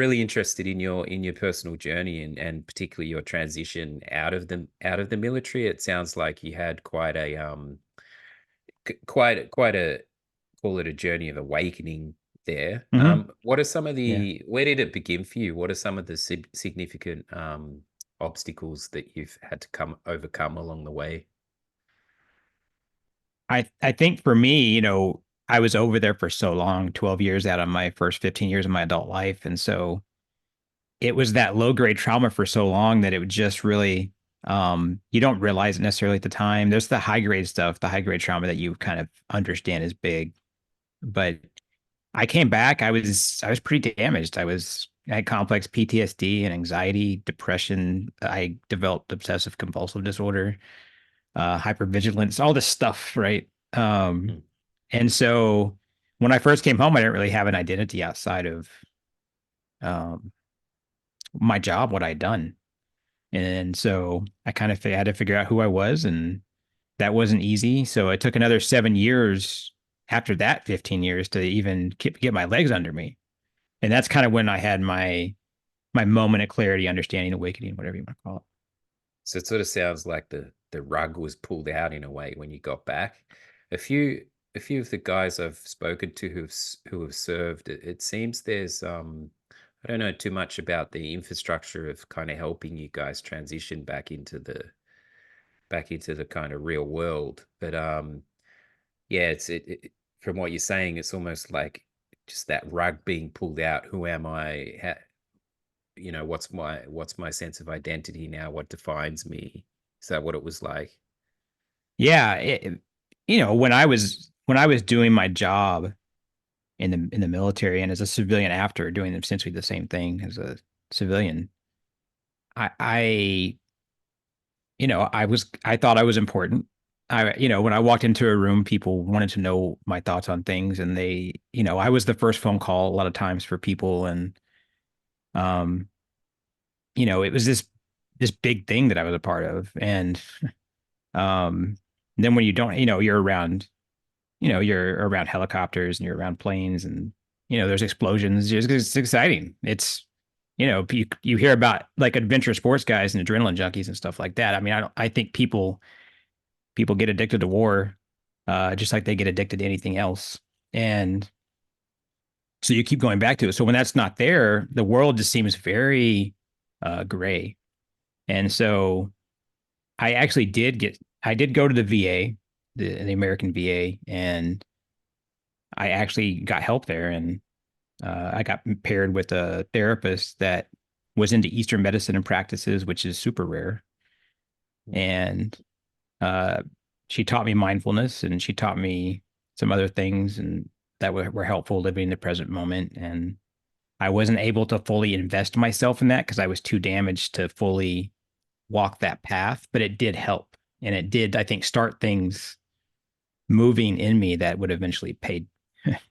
really interested in your personal journey and particularly your transition out of the military. It sounds like you had quite a call it a journey of awakening there. Hmm. What are some of Yeah. where did it begin for you? What are some of the significant obstacles that you've had to come overcome along the way? I think for me, I was over there for so long, 12 years out of my first 15 years of my adult life. And so it was that low grade trauma for so long that it would just really, you don't realize it necessarily at the time. There's the high grade stuff, the high grade trauma that you kind of understand is big. But I came back, I was pretty damaged. I had complex PTSD and anxiety, depression. I developed obsessive compulsive disorder, hypervigilance, all this stuff, right? Mm. And so when I first came home, I didn't really have an identity outside of um, my job, what I'd done. And so I kind of had to figure out who I was, and that wasn't easy. So it took another 7 years after that 15 years to even get my legs under me. And that's kind of when I had my moment of clarity, understanding, awakening, whatever you want to call it. So it sort of sounds like the rug was pulled out in a way when you got back. A few a few of the guys I've spoken to who have served, it seems there's I don't know too much about the infrastructure of kind of helping you guys transition back into the kind of real world. But yeah, from what you're saying, it's almost like just that rug being pulled out. Who am I? What's my sense of identity now? What defines me? Is that what it was like? Yeah, when I was doing my job in the military and as a civilian after doing essentially the same thing as a civilian, I I thought I was important. When I walked into a room, people wanted to know my thoughts on things, and I was the first phone call a lot of times for people, and um, it was this big thing that I was a part of, and um, then when you don't, you're around helicopters and you're around planes, and there's explosions. It's exciting. You hear about like adventure sports guys and adrenaline junkies and stuff like that. I mean, I think people get addicted to war, just like they get addicted to anything else. And so you keep going back to it. So when that's not there, the world just seems very gray. And so I did go to the VA, the American VA, and I actually got help there. And I got paired with a therapist that was into Eastern medicine and practices, which is super rare. And uh, she taught me mindfulness, and she taught me some other things and that were helpful living in the present moment. And I wasn't able to fully invest myself in that because I was too damaged to fully walk that path, but it did help. And it did, I think, start things moving in me that would eventually pay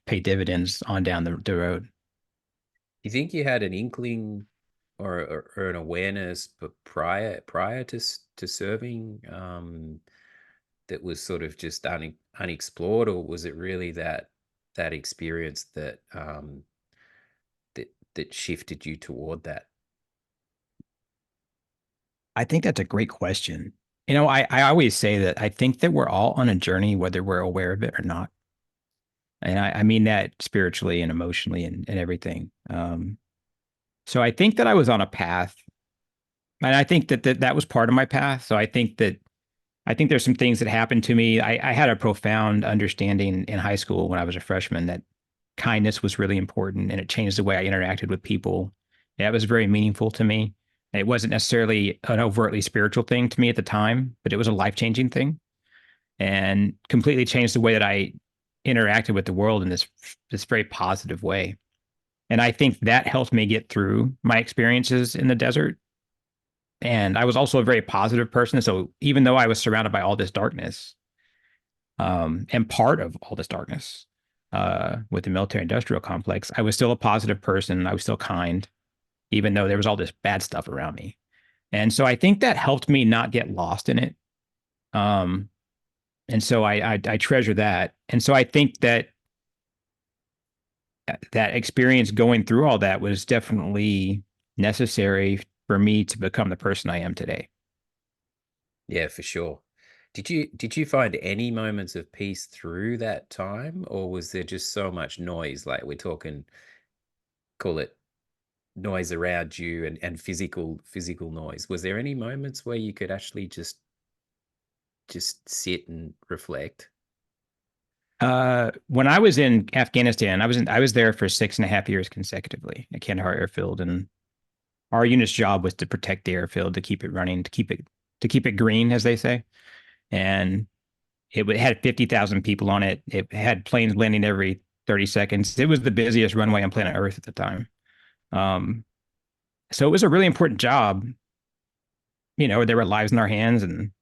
dividends on down the road. You think you had an inkling or an awareness, but prior to serving, that was sort of just unexplored, or was it really that experience that shifted you toward that? I think that's a great question. I always say that I think that we're all on a journey, whether we're aware of it or not. And I mean that spiritually and emotionally and everything. So I think that I was on a path, and I think that was part of my path. So I think there's some things that happened to me. I had a profound understanding in high school when I was a freshman that kindness was really important, and it changed the way I interacted with people. That was very meaningful to me. It wasn't necessarily an overtly spiritual thing to me at the time, but it was a life-changing thing and completely changed the way that I interacted with the world in this very positive way. And I think that helped me get through my experiences in the desert. And I was also a very positive person. So even though I was surrounded by all this darkness, and part of all this darkness with the military industrial complex, I was still a positive person. I was still kind, even though there was all this bad stuff around me. And so I think that helped me not get lost in it. Um, and so I treasure that. And so I think that that experience going through all that was definitely necessary for me to become the person I am today. Yeah, for sure. Did you find any moments of peace through that time, or was there just so much noise? Like we're talking, call it noise around you and physical noise. Was there any moments where you could actually just sit and reflect? When I was in Afghanistan, I was there for 6.5 years consecutively at Kandahar Airfield, and our unit's job was to protect the airfield, to keep it running, to keep it green, as they say. And had 50,000 people on it. It had planes landing every 30 seconds. It was the busiest runway on planet Earth at the time. Um, so it was a really important job. You know, there were lives in our hands, and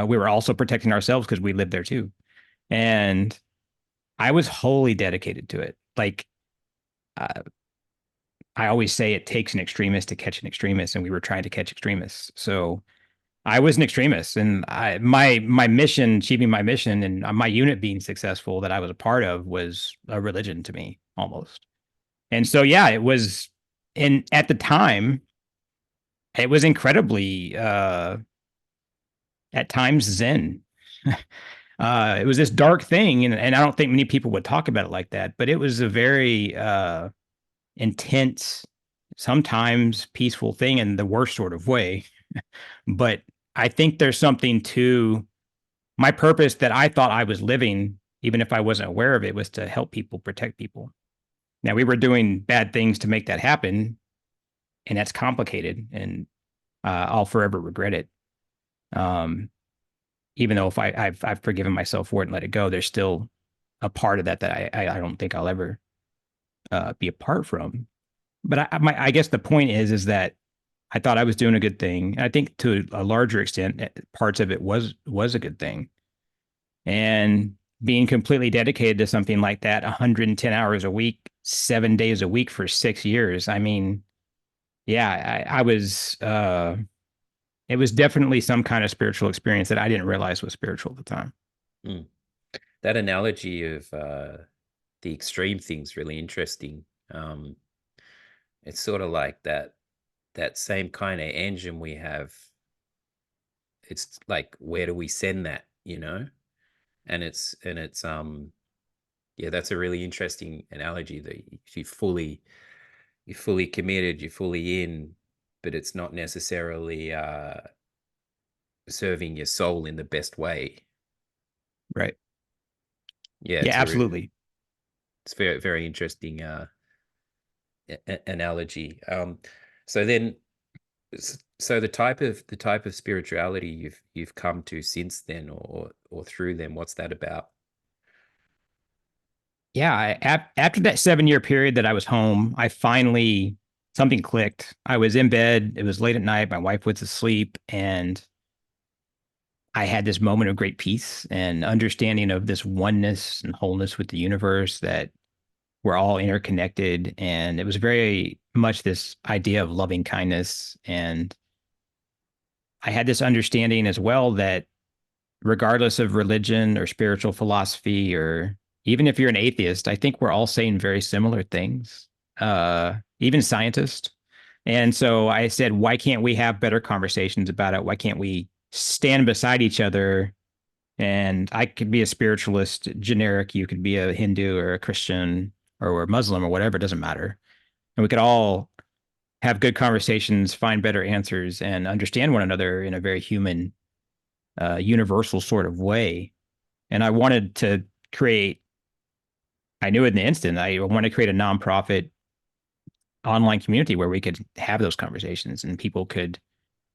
we were also protecting ourselves because we lived there too. And I was wholly dedicated to it. Like uh, I always say, it takes an extremist to catch an extremist, and we were trying to catch extremists. So I was an extremist, and my mission, achieving my mission, and my unit being successful that I was a part of was a religion to me almost. And so yeah, it was. And at the time, it was incredibly at times zen. It was this dark thing, and I don't think many people would talk about it like that, but it was a very intense, sometimes peaceful thing in the worst sort of way. But I think there's something to my purpose that I thought I was living, even if I wasn't aware of it, was to help people, protect people. Now, we were doing bad things to make that happen, and that's complicated, and I'll forever regret it. Um, Even though if I've forgiven myself for it and let it go, there's still a part of that that I don't think I'll ever be apart from. But I guess the point is that I thought I was doing a good thing. I think to a larger extent, parts of it was a good thing. And being completely dedicated to something like that, 110 hours a week, 7 days a week for 6 years. I mean, yeah, I was. It was definitely some kind of spiritual experience that I didn't realize was spiritual at the time. Mm. That analogy of the extreme thing's really interesting. It's sort of like that same kind of engine we have. It's like, where do we send that, and it's yeah, that's a really interesting analogy, that you're fully committed, you're fully in, but it's not necessarily serving your soul in the best way. Right. Yeah, Yeah, absolutely. it's very, very interesting analogy. So then, so the type of spirituality you've come to since then, or through them, what's that about? Yeah, after that 7 year period that I was home, I finally something clicked. I was in bed. It was late at night. My wife was asleep, and I had this moment of great peace and understanding of this oneness and wholeness with the universe, that we're all interconnected. And it was very much this idea of loving kindness. And I had this understanding as well that regardless of religion or spiritual philosophy, or even if you're an atheist, I think we're all saying very similar things, even scientists. And so I said, why can't we have better conversations about it? Why can't we stand beside each other? And I could be a spiritualist, generic. You could be a Hindu or a Christian or a Muslim or whatever. It doesn't matter. And we could all have good conversations, find better answers, and understand one another in a very human, universal sort of way. And I wanted to create, I knew it in the instant, I wanted to create a nonprofit online community where we could have those conversations and people could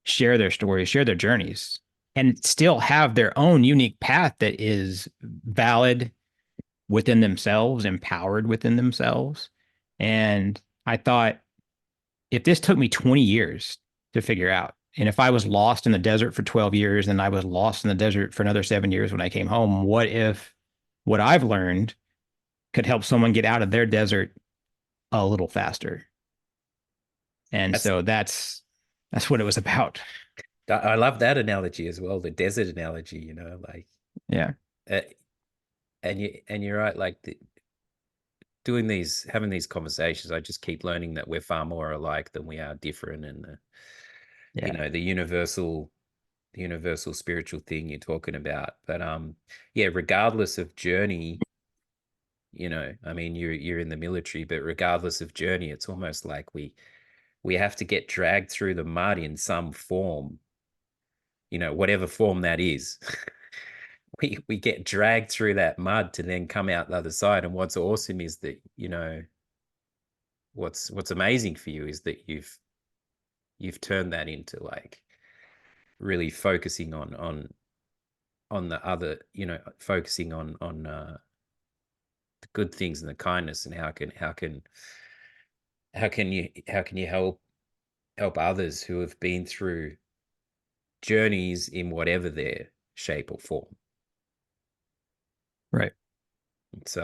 share their stories, share their journeys, and still have their own unique path that is valid within themselves, empowered within themselves. And I thought, if this took me 20 years to figure out, and if I was lost in the desert for 12 years and I was lost in the desert for another 7 years when I came home, what if what I've learned could help someone get out of their desert a little faster? And That's so that's what it was about. I love that analogy as well, the desert analogy. Like, Yeah. uh, and you're right. Like, having these conversations, I just keep learning that we're far more alike than we are different, and Yeah. the universal spiritual thing you're talking about. But yeah, regardless of journey, I mean, you're in the military, but regardless of journey, it's almost like we have to get dragged through the mud in some form, whatever form that is. We get dragged through that mud to then come out the other side. And what's awesome is that, what's amazing for you is that you've turned that into like really focusing on the other, focusing on the good things and the kindness, and how can you help others who have been through journeys in whatever their shape or form. Right. It's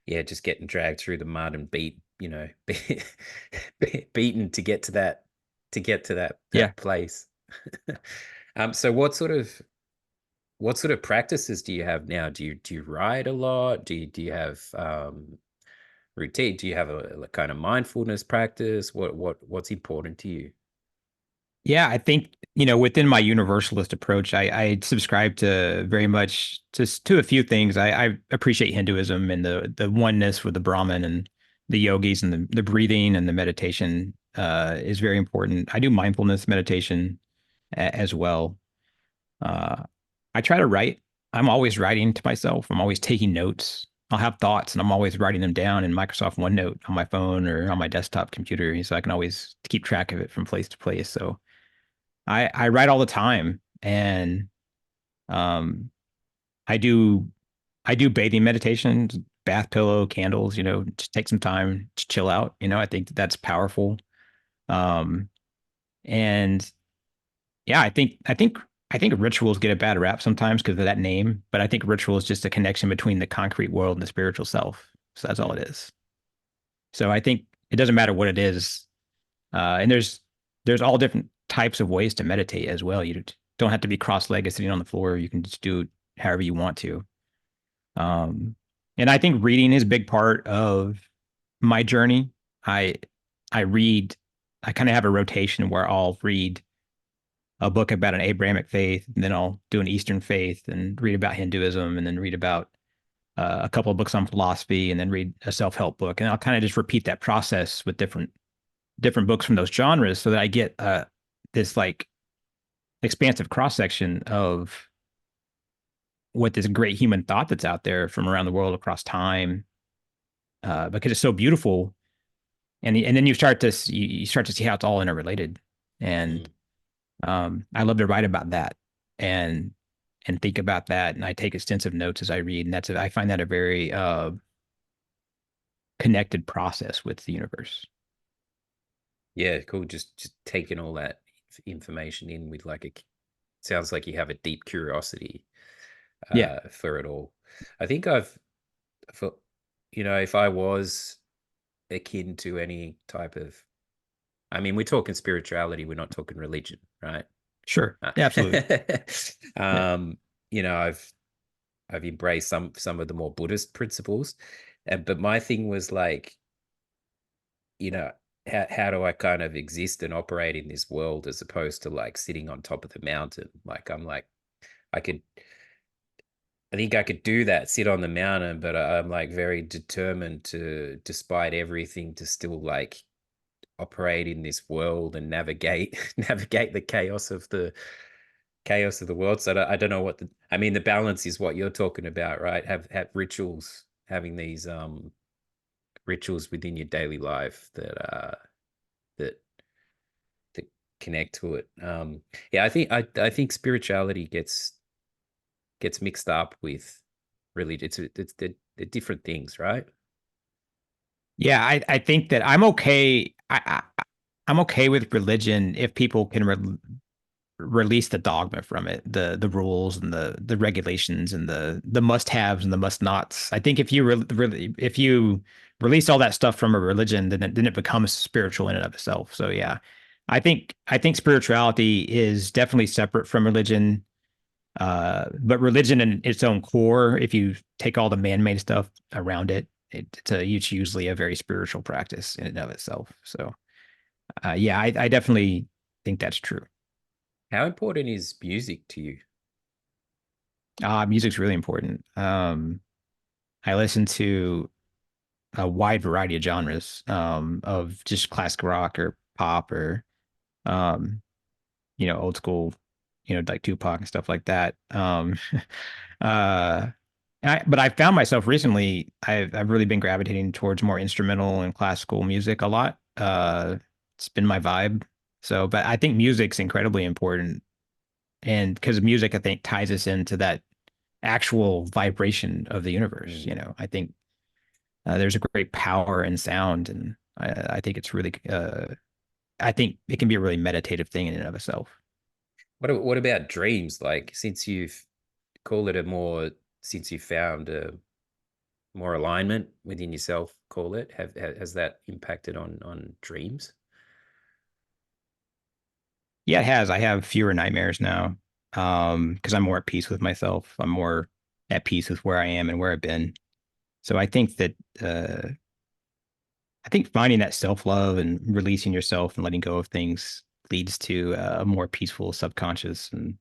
yeah, just getting dragged through the mud and beaten to get to that Yeah. place. So what sort of practices do you have now? Do you ride a lot? Do you have routine? Do you have a kind of mindfulness practice? What's important to you? Yeah, I think, within my universalist approach, I subscribe to very much just to a few things. I appreciate Hinduism and the oneness with the Brahman and the yogis, and the breathing and the meditation is very important. I do mindfulness meditation as well. Uh, I try to write. I'm always writing to myself. I'm always taking notes. I'll have thoughts and I'm always writing them down in Microsoft OneNote on my phone or on my desktop computer, so I can always keep track of it from place to place. So I write all the time, and um I do I do bathing meditations, bath pillow, candles, just take some time to chill out. I think that's powerful. Um and yeah, I think rituals get a bad rap sometimes because of that name, but I think ritual is just a connection between the concrete world and the spiritual self. So that's all Mm, it is. So I think it doesn't matter what it is. And there's all different types of ways to meditate as well. You don't have to be cross-legged sitting on the floor. You can just do it however you want to. Um, and I think reading is a big part of my journey. I I read. I kind of have a rotation where I'll read a book about an Abrahamic faith, and then I'll do an Eastern faith, and read about Hinduism, and then read about a couple of books on philosophy, and then read a self-help book, and I'll kind of just repeat that process with different books from those genres, so that I get this like expansive cross section of what this great human thought that's out there from around the world across time, because it's so beautiful, and then you start to see how it's all interrelated, and mm. I love to write about that and think about that, and I take extensive notes as I read, and I find that a very connected process with the universe. Yeah, cool. Just taking all that information in with sounds like you have a deep curiosity Yeah, for it all. I think for, if I was akin to any type of, I mean, we're talking spirituality, we're not talking religion, right? sure, Uh, yeah, absolutely, yeah, um, I've embraced some of the more Buddhist principles, but my thing was like, you know, how do I kind of exist and operate in this world as opposed to like sitting on top of the mountain? Like I could, I think I could do that, sit on the mountain, but I'm like very determined to, despite everything, to still like operate in this world and navigate navigate the chaos of the world. So I don't know I mean, the balance is what you're talking about, right? Have rituals, having these rituals within your daily life that that connect to it. Yeah, I think spirituality gets mixed up with really they're different things, right? yeah. I think that I'm okay. I'm okay with religion if people can release the dogma from it, the rules and the regulations and the must haves and the must nots. I think if you really if you release all that stuff from a religion, then it becomes spiritual in and of itself. So yeah, I think spirituality is definitely separate from religion. But religion in its own core, if you take all the man-made stuff around it, it's usually a very spiritual practice in and of itself. So yeah, I definitely think that's true. How important is music to you? Music's really important. I listen to a wide variety of genres, of just classic rock or pop or um, old school, like Tupac and stuff like that. Uh, but I found myself recently, I've really been gravitating towards more instrumental and classical music a lot. It's been my vibe. So, but I think music's incredibly important, and because music, I think, ties us into that actual vibration of the universe. Mm. I think there's a great power in sound, and I think it's really, I think it can be a really meditative thing in and of itself. What about dreams? Like, since you've call it a more, since you found a more alignment within yourself, call it, has that impacted on dreams? Yeah, it has. I have fewer nightmares now, because I'm more at peace with myself. I'm more at peace with where I am and where I've been. So uh, I think finding that self-love and releasing yourself and letting go of things leads to a more peaceful subconscious, and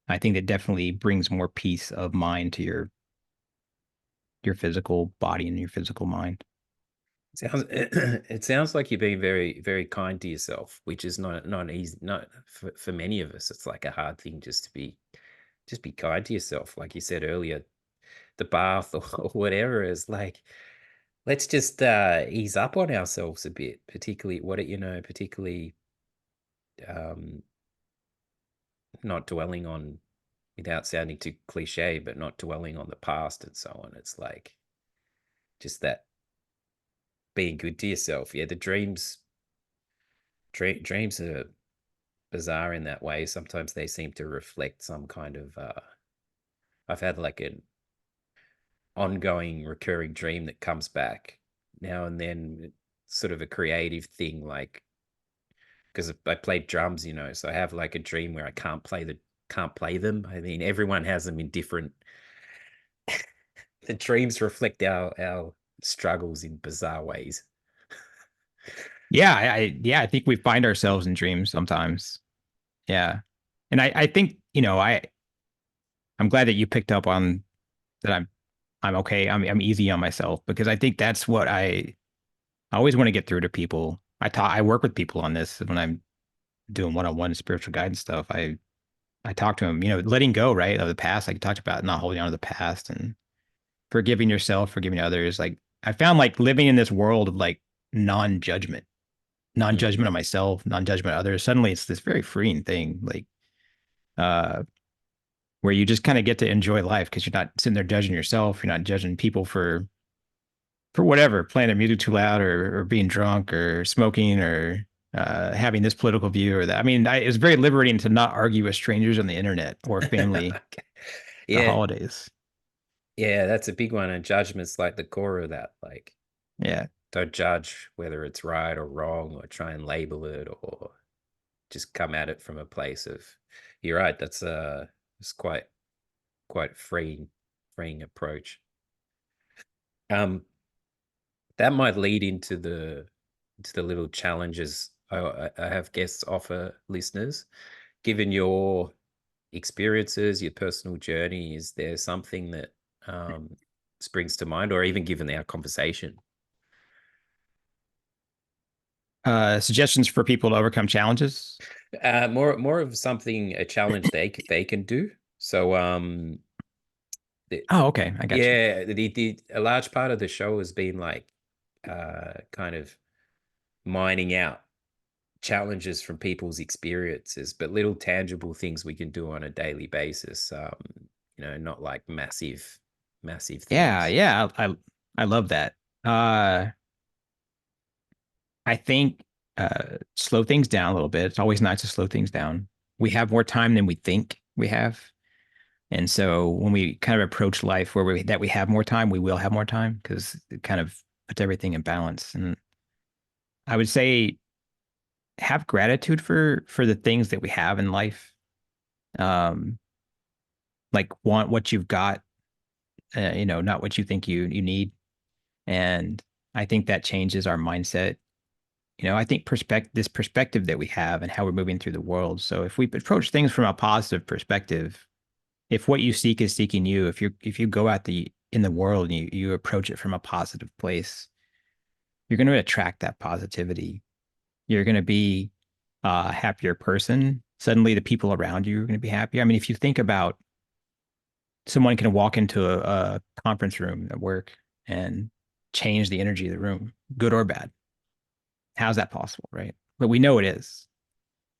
I think that definitely brings more peace of mind to your physical body and your physical mind. Sounds it sounds like you're being very, very kind to yourself, which is not easy. Not for many of us, it's like a hard thing just be kind to yourself. Like you said earlier, the bath or whatever is like, let's just ease up on ourselves a bit, particularly particularly um not dwelling on, without sounding too cliche, but not dwelling on the past and so on. It's like just that being good to yourself. Yeah, the dreams are bizarre in that way. Sometimes they seem to reflect some kind of I've had like an ongoing recurring dream that comes back now and then, sort of a creative thing, like because I played drums, so I have like a dream where I can't play them. I mean, everyone has them in different. The dreams reflect our struggles in bizarre ways. Yeah, yeah, I think we find ourselves in dreams sometimes. Yeah. And I think, I'm glad that you picked up on that. I'm okay. I'm easy on myself, because I think that's what I always want to get through to people. I work with people on this when I'm doing one-on-one spiritual guidance stuff. I talk to them, letting go, right, of the past. Like you talked about, not holding on to the past and forgiving yourself, forgiving others. Like I found, like, living in this world of like non-judgment, Mm. non-judgment of myself, non-judgment of others. Suddenly it's this very freeing thing. Like uh where you just kind of get to enjoy life because you're not sitting there judging yourself. You're not judging people for whatever, playing their music too loud, or being drunk or smoking, or having this political view or that. I mean, it's very liberating to not argue with strangers on the internet or family Okay. the Yeah, holidays. yeah, that's a big one. And judgment's like the core of that. Like, Yeah. don't judge whether it's right or wrong, or try and label it, or just come at it from a place of, you're right. It's quite freeing approach. Um, that might lead into the little challenges I have guests offer listeners. Given your experiences, your personal journey, is there something that um, springs to mind, or even given our conversation? Suggestions for people to overcome challenges. More of something, a challenge they can do. So the, Oh, okay. I got you. yeah, a large part of the show has been like kind of mining out challenges from people's experiences, but little tangible things we can do on a daily basis. Not like massive Yeah. things. Yeah. I love that. Uh, I think slow things down a little bit. It's always nice to slow things down. We have more time than we think we have. And so when we kind of approach life where we have more time, we will have more time because it kind of puts everything in balance. And I would say have gratitude for the things that we have in life. Um, like, want what you've got, not what you think you need. And I think that changes our mindset. I think this perspective that we have and how we're moving through the world. So if we approach things from a positive perspective, if what you seek is seeking you, if you go out in the world and you approach it from a positive place, you're going to attract that positivity. You're going to be a happier person. Suddenly the people around you are going to be happier. I mean, if you think about someone can walk into a conference room at work and change the energy of the room, good or bad. How's that possible, right? But we know it is.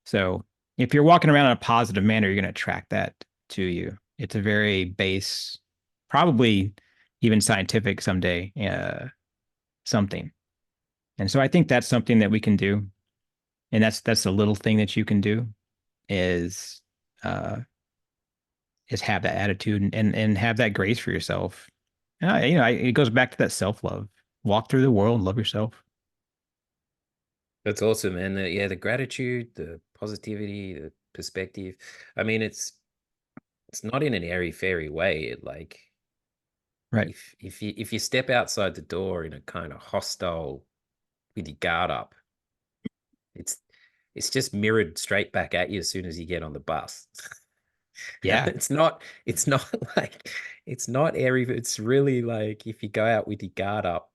So if you're walking around in a positive manner, you're going to attract that to you. It's a very base, probably even scientific someday, something. And so I think that's something that we can do. And that's a little thing that you can do is uh is have that attitude and have that grace for yourself. It goes back to that self-love. Walk through the world, love yourself. That's awesome, and yeah, the gratitude, the positivity, the perspective. I mean, it's not in an airy fairy way. It like Right. if you step outside the door in a kind of hostile with your guard up, it's it's just mirrored straight back at you as soon as you get on the bus. Yeah. It's not like it's not airy. It's really like if you go out with your guard up.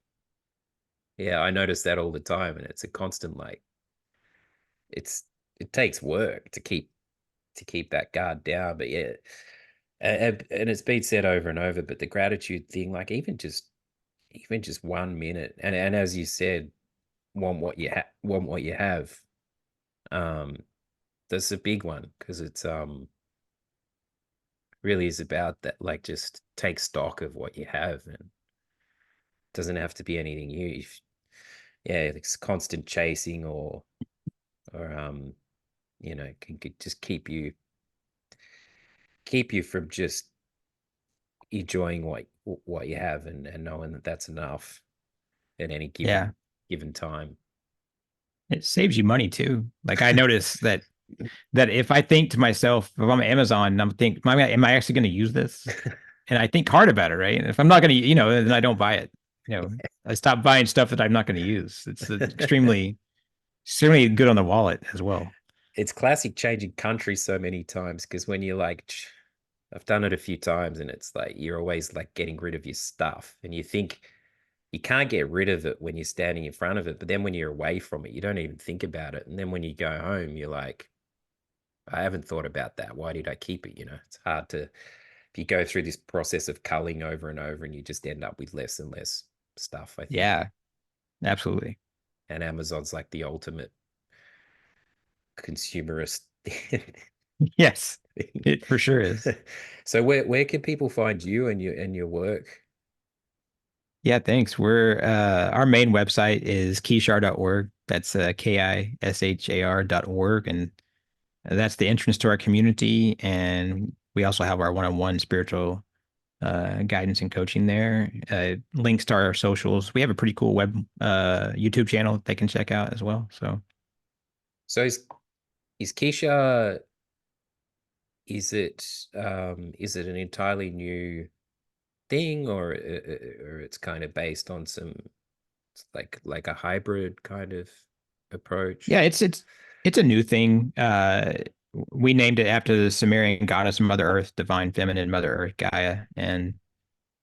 Yeah, I notice that all the time, and it's a constant like it's it takes work to keep that guard down. But yeah, and it's been said over and over. But the gratitude thing, like even just 1 minute, and as you said, want what you have. Um, that's a big one because it's really is about that. Like just take stock of what you have, and doesn't have to be anything new. Yeah, it's constant chasing or can just keep you from just enjoying what you have and knowing that that's enough at any Yeah. given time. It saves you money too. Like I notice that if I think to myself, if I'm Amazon and I'm thinking, am I actually going to use this? And I think hard about it, right? And if I'm not going to, then I don't buy it. I stop buying stuff that I'm not going to use. It's extremely good on the wallet as well. It's classic changing country so many times because when you're like, I've done it a few times and it's like you're always like getting rid of your stuff and you think you can't get rid of it when you're standing in front of it, but then when you're away from it, you don't even think about it. And then when you go home, you're like, I haven't thought about that. Why did I keep it? It's hard to, if you go through this process of culling over and over and you just end up with less and less stuff, I think. Yeah, absolutely. And Amazon's like the ultimate consumerist thing. Yes, it for sure is. So where can people find you and your work? Yeah, thanks. Our main website is kishar.org. That's KISHAR.org. And that's the entrance to our community. And we also have our one-on-one spiritual guidance and coaching there. Links to our socials. We have a pretty cool web YouTube channel that they can check out as well. So So is Keisha is it an entirely new thing or it's kind of based on some like a hybrid kind of yeah, approach? it's a new thing. We named it after the Sumerian goddess Mother Earth, divine feminine Mother Earth Gaia, and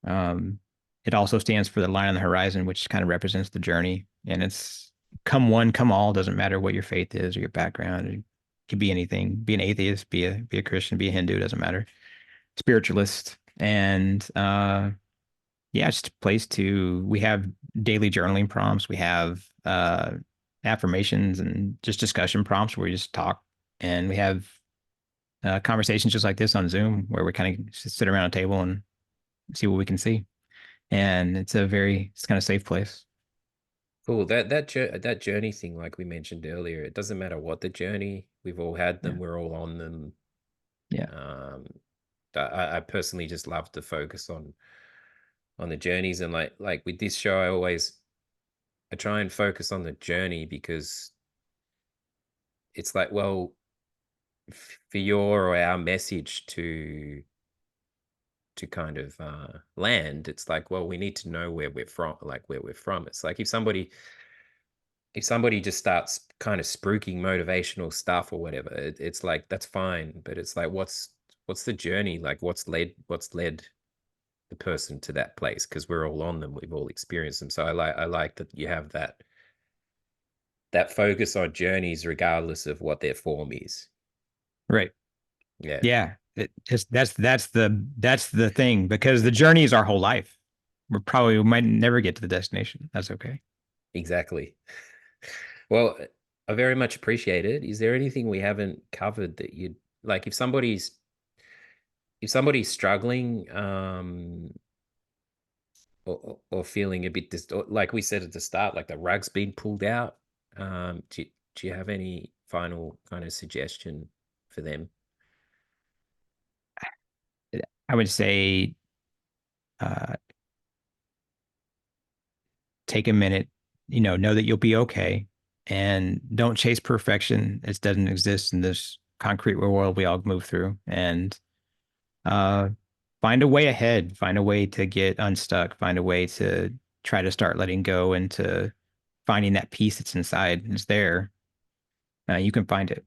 um, it also stands for the line on the horizon, which kind of represents the journey. And it's come one, come all. Doesn't matter what your faith is or your background. It could be anything. Be an atheist, be a Christian, be a Hindu. Doesn't matter. Spiritualist, and yeah, it's just a place to. We have daily journaling prompts. We have affirmations and just discussion prompts where we just talk, and we have conversations just like this on Zoom where we kind of sit around a table and see what we can see. And it's kind of safe place. Cool. That journey thing, like we mentioned earlier, it doesn't matter what the journey, we've all had Yeah. them, we're all on them. Yeah. Um, I personally just love to focus on the journeys and like with this show, I try and focus on the journey because it's like, well, for your or our message to to kind of land. It's like, well, we need to know where we're from, like where we're from. It's like if somebody just starts kind of spruiking motivational stuff or whatever, it's like that's fine, but it's like what's the journey, like what's led the person to that place, because we're all on them, we've all experienced them. So I like that you have that focus on journeys regardless of what their form is. Right. Yeah, Yeah. That's the thing, because the journey is our whole life. We might never get to the destination. That's okay. exactly. Well, I very much appreciate it. Is there anything we haven't covered that you'd like, if somebody's struggling, or feeling a bit or like we said at the start, like the rug's been pulled out, do you have any final kind of suggestion for them? I would say uh, take a minute, know that you'll be okay, and don't chase perfection. It doesn't exist in this concrete world we all move through. And uh, find a way ahead, find a way to get unstuck, find a way to try to start letting go and to finding that peace that's inside. It's there. You can find it.